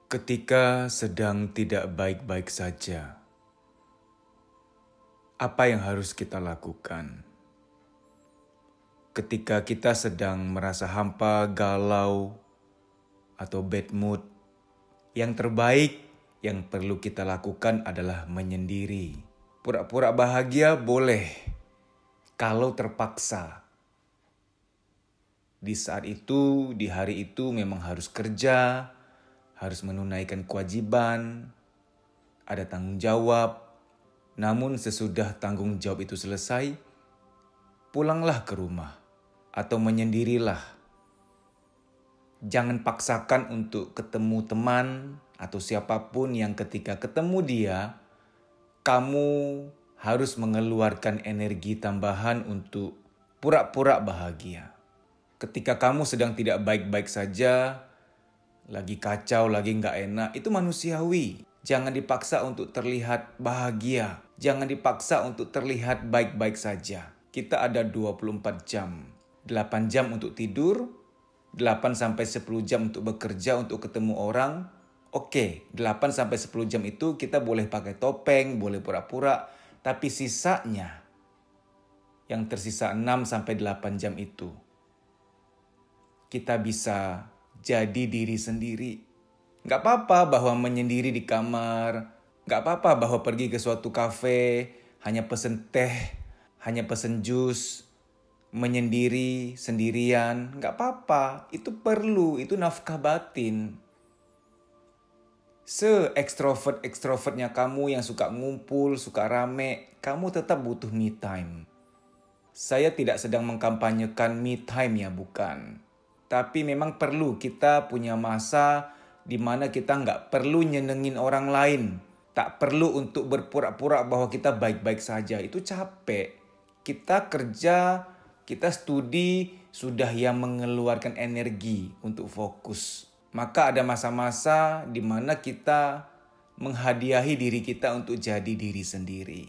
Ketika sedang tidak baik-baik saja, apa yang harus kita lakukan? Ketika kita sedang merasa hampa, galau, atau bad mood, yang terbaik yang perlu kita lakukan adalah menyendiri. Pura-pura bahagia boleh, kalau terpaksa. Di saat itu, di hari itu memang harus kerja, harus menunaikan kewajiban, ada tanggung jawab. Namun sesudah tanggung jawab itu selesai, pulanglah ke rumah atau menyendirilah. Jangan paksakan untuk ketemu teman atau siapapun yang ketika ketemu dia, kamu harus mengeluarkan energi tambahan untuk pura-pura bahagia. Ketika kamu sedang tidak baik-baik saja, lagi kacau, lagi nggak enak, itu manusiawi. Jangan dipaksa untuk terlihat bahagia. Jangan dipaksa untuk terlihat baik-baik saja. Kita ada 24 jam. 8 jam untuk tidur, 8-10 jam untuk bekerja, untuk ketemu orang. Oke, 8-10 jam itu kita boleh pakai topeng, boleh pura-pura. Tapi sisanya, yang tersisa 6-8 jam itu, kita bisa jadi diri sendiri. Gak apa-apa bahwa menyendiri di kamar. Gak apa-apa bahwa pergi ke suatu kafe, hanya pesen teh, hanya pesen jus, menyendiri, sendirian. Gak apa-apa, itu perlu, itu nafkah batin. Se-extrovert-extrovertnya kamu yang suka ngumpul, suka rame, kamu tetap butuh me time. Saya tidak sedang mengkampanyekan me time ya, bukan. Tapi memang perlu kita punya masa di mana kita nggak perlu nyenengin orang lain. Tak perlu untuk berpura-pura bahwa kita baik-baik saja. Itu capek. Kita kerja, kita studi, sudah yang mengeluarkan energi untuk fokus. Maka ada masa-masa di mana kita menghadiahi diri kita untuk jadi diri sendiri.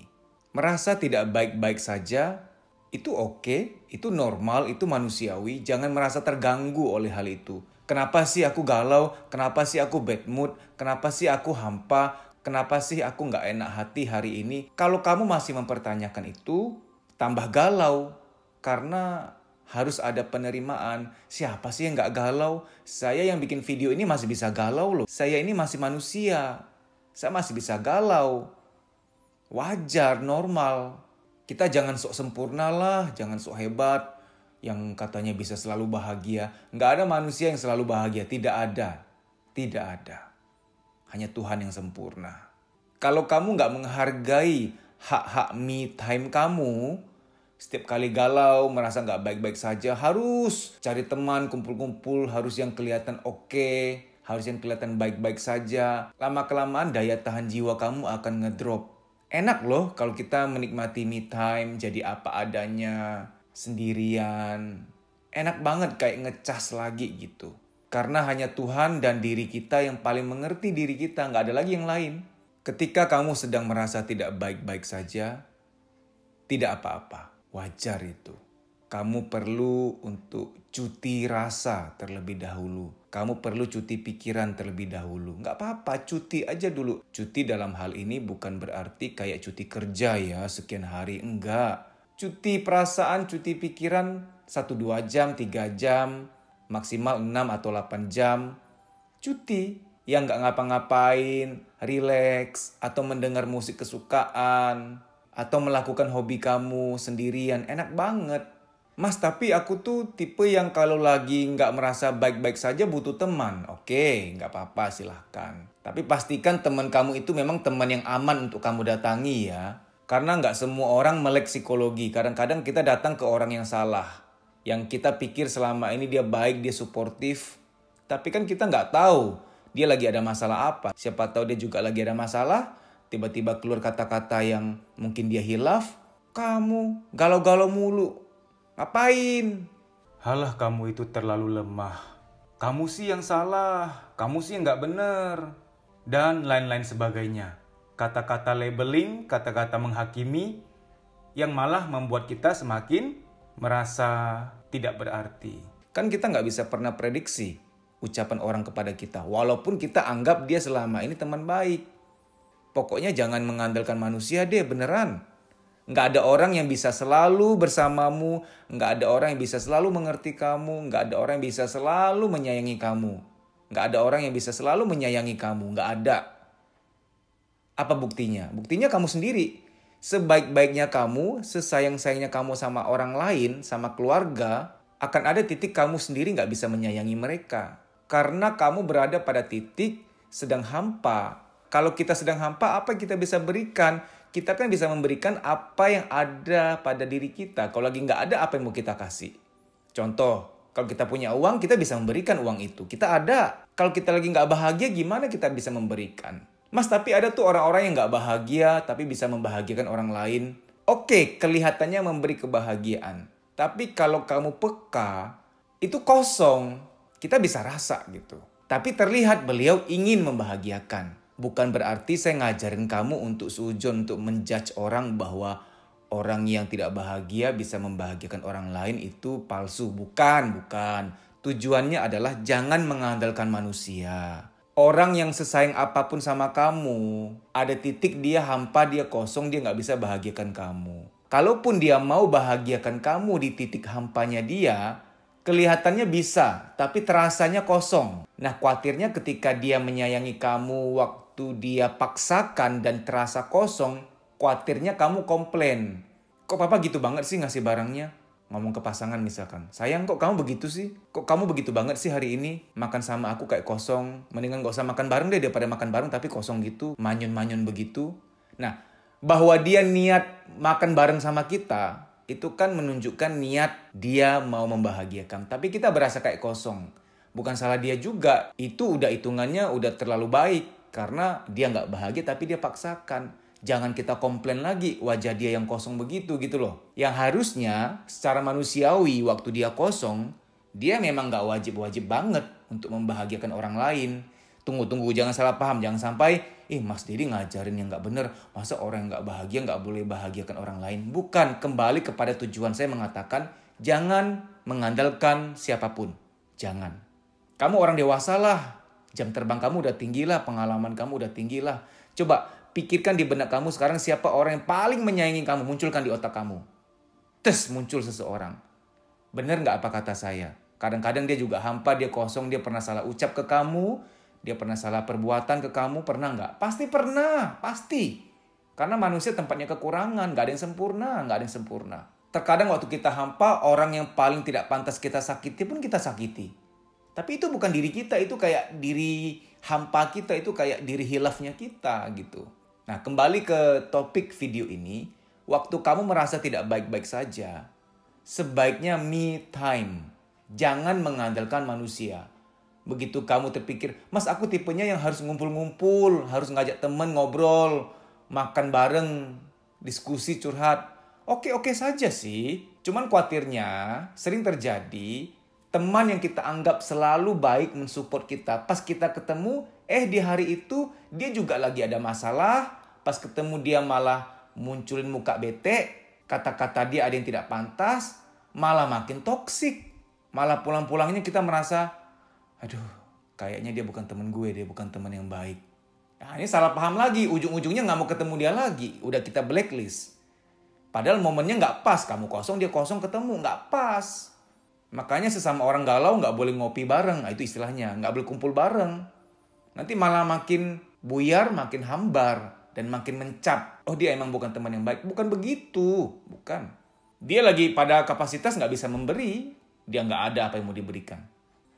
Merasa tidak baik-baik saja, itu oke, itu normal, itu manusiawi. Jangan merasa terganggu oleh hal itu. Kenapa sih aku galau? Kenapa sih aku bad mood? Kenapa sih aku hampa? Kenapa sih aku gak enak hati hari ini? Kalau kamu masih mempertanyakan itu, tambah galau. Karena harus ada penerimaan. Siapa sih yang gak galau? Saya yang bikin video ini masih bisa galau loh. Saya ini masih manusia. Saya masih bisa galau. Wajar, normal. Kita jangan sok sempurna lah, jangan sok hebat, yang katanya bisa selalu bahagia. Nggak ada manusia yang selalu bahagia, tidak ada. Tidak ada. Hanya Tuhan yang sempurna. Kalau kamu nggak menghargai hak-hak me time kamu, setiap kali galau, merasa nggak baik-baik saja, harus cari teman, kumpul-kumpul, harus yang kelihatan oke, harus yang kelihatan baik-baik saja. Lama-kelamaan daya tahan jiwa kamu akan ngedrop. Enak loh kalau kita menikmati me time, jadi apa adanya, sendirian. Enak banget kayak ngecas lagi gitu. Karena hanya Tuhan dan diri kita yang paling mengerti diri kita, nggak ada lagi yang lain. Ketika kamu sedang merasa tidak baik-baik saja, tidak apa-apa, wajar itu. Kamu perlu untuk cuti rasa terlebih dahulu. Kamu perlu cuti pikiran terlebih dahulu. Nggak apa-apa, cuti aja dulu. Cuti dalam hal ini bukan berarti kayak cuti kerja ya, sekian hari. Enggak. Cuti perasaan, cuti pikiran 1-2 jam, 3 jam, maksimal 6 atau 8 jam. Cuti yang nggak ngapa-ngapain, relax, atau mendengar musik kesukaan, atau melakukan hobi kamu sendirian. Enak banget. Mas, tapi aku tuh tipe yang kalau lagi nggak merasa baik-baik saja butuh teman. Oke, nggak apa-apa, silahkan. Tapi pastikan teman kamu itu memang teman yang aman untuk kamu datangi ya. Karena nggak semua orang melek psikologi. Kadang-kadang kita datang ke orang yang salah. Yang kita pikir selama ini dia baik, dia suportif. Tapi kan kita nggak tahu dia lagi ada masalah apa. Siapa tahu dia juga lagi ada masalah. Tiba-tiba keluar kata-kata yang mungkin dia hilaf. Kamu galau-galau mulu. Ngapain? Halah, kamu itu terlalu lemah. Kamu sih yang salah. Kamu sih yang gak bener. Dan lain-lain sebagainya. Kata-kata labeling, kata-kata menghakimi, yang malah membuat kita semakin merasa tidak berarti. Kan kita gak bisa pernah prediksi ucapan orang kepada kita. Walaupun kita anggap dia selama ini teman baik. Pokoknya jangan mengandalkan manusia deh, beneran. Nggak ada orang yang bisa selalu bersamamu. Nggak ada orang yang bisa selalu mengerti kamu. Nggak ada orang yang bisa selalu menyayangi kamu. Nggak ada orang yang bisa selalu menyayangi kamu. Nggak ada. Apa buktinya? Buktinya kamu sendiri. Sebaik-baiknya kamu, sesayang-sayangnya kamu sama orang lain, sama keluarga, akan ada titik kamu sendiri nggak bisa menyayangi mereka. Karena kamu berada pada titik sedang hampa. Kalau kita sedang hampa, apa yang kita bisa berikan? Kita kan bisa memberikan apa yang ada pada diri kita. Kalau lagi nggak ada, apa yang mau kita kasih? Contoh, kalau kita punya uang, kita bisa memberikan uang itu. Kita ada. Kalau kita lagi nggak bahagia, gimana kita bisa memberikan? Mas, tapi ada tuh orang-orang yang nggak bahagia, tapi bisa membahagiakan orang lain. Oke, kelihatannya memberi kebahagiaan. Tapi kalau kamu peka, itu kosong. Kita bisa rasa gitu. Tapi terlihat beliau ingin membahagiakan. Bukan berarti saya ngajarin kamu untuk sujon, untuk menjudge orang bahwa orang yang tidak bahagia bisa membahagiakan orang lain itu palsu. Bukan. Tujuannya adalah jangan mengandalkan manusia. Orang yang sesayang apapun sama kamu, ada titik dia hampa, dia kosong, dia nggak bisa bahagiakan kamu. Kalaupun dia mau bahagiakan kamu di titik hampanya dia, kelihatannya bisa, tapi terasanya kosong. Nah, khawatirnya ketika dia menyayangi kamu waktu dia paksakan dan terasa kosong, khawatirnya kamu komplain. Kok papa gitu banget sih ngasih barangnya? Ngomong ke pasangan misalkan, sayang kok kamu begitu sih? Kok kamu begitu banget sih hari ini? Makan sama aku kayak kosong. Mendingan gak usah makan bareng deh daripada makan bareng tapi kosong gitu. Manyun-manyun begitu. Nah, bahwa dia niat makan bareng sama kita, itu kan menunjukkan niat dia mau membahagiakan. Tapi kita berasa kayak kosong. Bukan salah dia juga. Itu udah hitungannya udah terlalu baik. Karena dia gak bahagia tapi dia paksakan. Jangan kita komplain lagi wajah dia yang kosong begitu gitu loh. Yang harusnya secara manusiawi waktu dia kosong, dia memang gak wajib-wajib banget untuk membahagiakan orang lain. Tunggu, jangan salah paham. Jangan sampai, Mas Didi ngajarin yang gak bener. Masa orang yang gak bahagia gak boleh bahagiakan orang lain? Bukan, kembali kepada tujuan saya mengatakan, jangan mengandalkan siapapun. Jangan. Kamu orang dewasa lah. Jam terbang kamu udah tinggi lah, pengalaman kamu udah tinggi lah. Coba pikirkan di benak kamu sekarang siapa orang yang paling menyayangi kamu. Munculkan di otak kamu. Muncul seseorang. Bener gak apa kata saya? Kadang-kadang dia juga hampa, dia kosong, dia pernah salah ucap ke kamu. Dia pernah salah perbuatan ke kamu, pernah gak? Pasti pernah, pasti. Karena manusia tempatnya kekurangan, gak ada yang sempurna. Terkadang waktu kita hampa, orang yang paling tidak pantas kita sakiti pun kita sakiti. Tapi itu bukan diri kita, itu kayak diri hampa kita, itu kayak diri hilafnya kita gitu. Nah, kembali ke topik video ini, waktu kamu merasa tidak baik-baik saja, sebaiknya me time. Jangan mengandalkan manusia. Begitu kamu terpikir, Mas aku tipenya yang harus ngumpul-ngumpul, harus ngajak temen ngobrol, makan bareng, diskusi, curhat. Oke saja sih, cuman khawatirnya sering terjadi teman yang kita anggap selalu baik mensupport kita. Pas kita ketemu, di hari itu dia juga lagi ada masalah. Pas ketemu dia malah munculin muka bete. Kata-kata dia ada yang tidak pantas. Malah makin toksik. Malah pulang-pulangnya kita merasa, aduh kayaknya dia bukan teman gue, dia bukan teman yang baik. Nah ini salah paham lagi. Ujung-ujungnya gak mau ketemu dia lagi. Udah kita blacklist. Padahal momennya gak pas. Kamu kosong, dia kosong ketemu. Gak pas. Makanya sesama orang galau gak boleh ngopi bareng. Nah, itu istilahnya. Gak boleh kumpul bareng. Nanti malah makin buyar, makin hambar. Dan makin mencap. Oh dia emang bukan teman yang baik. Bukan begitu. Bukan. Dia lagi pada kapasitas gak bisa memberi. Dia gak ada apa yang mau diberikan.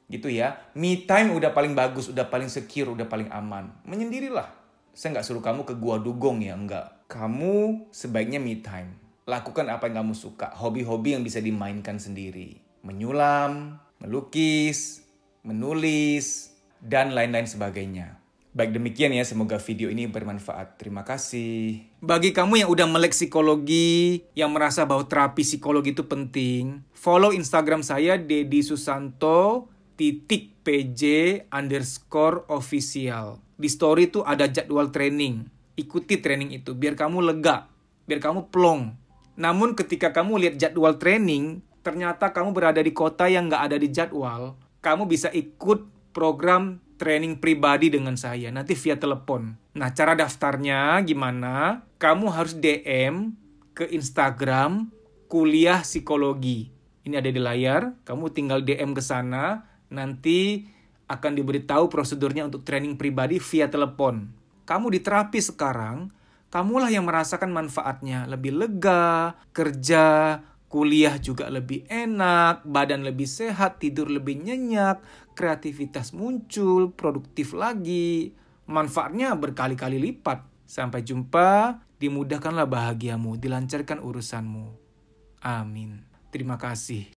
Gitu ya. Me time udah paling bagus. Udah paling secure. Udah paling aman. Menyendirilah. Saya gak suruh kamu ke gua dugong ya. Enggak. Kamu sebaiknya me time. Lakukan apa yang kamu suka. Hobi-hobi yang bisa dimainkan sendiri. Menyulam, melukis, menulis, dan lain-lain sebagainya. Baik demikian ya, semoga video ini bermanfaat. Terima kasih. Bagi kamu yang udah melek psikologi, yang merasa bahwa terapi psikologi itu penting, follow Instagram saya @deddy_susanto_pj_official. Di story itu ada jadwal training. Ikuti training itu biar kamu lega, biar kamu plong. Namun ketika kamu lihat jadwal training, ternyata kamu berada di kota yang nggak ada di jadwal, kamu bisa ikut program training pribadi dengan saya, nanti via telepon. Nah, cara daftarnya gimana? Kamu harus DM ke Instagram Kuliah Psikologi. Ini ada di layar, kamu tinggal DM ke sana, nanti akan diberitahu prosedurnya untuk training pribadi via telepon. Kamu di terapi sekarang, kamulah yang merasakan manfaatnya. Lebih lega, kerja, kuliah juga lebih enak, badan lebih sehat, tidur lebih nyenyak, kreativitas muncul, produktif lagi. Manfaatnya berkali-kali lipat. Sampai jumpa, dimudahkanlah bahagiamu, dilancarkan urusanmu. Amin. Terima kasih.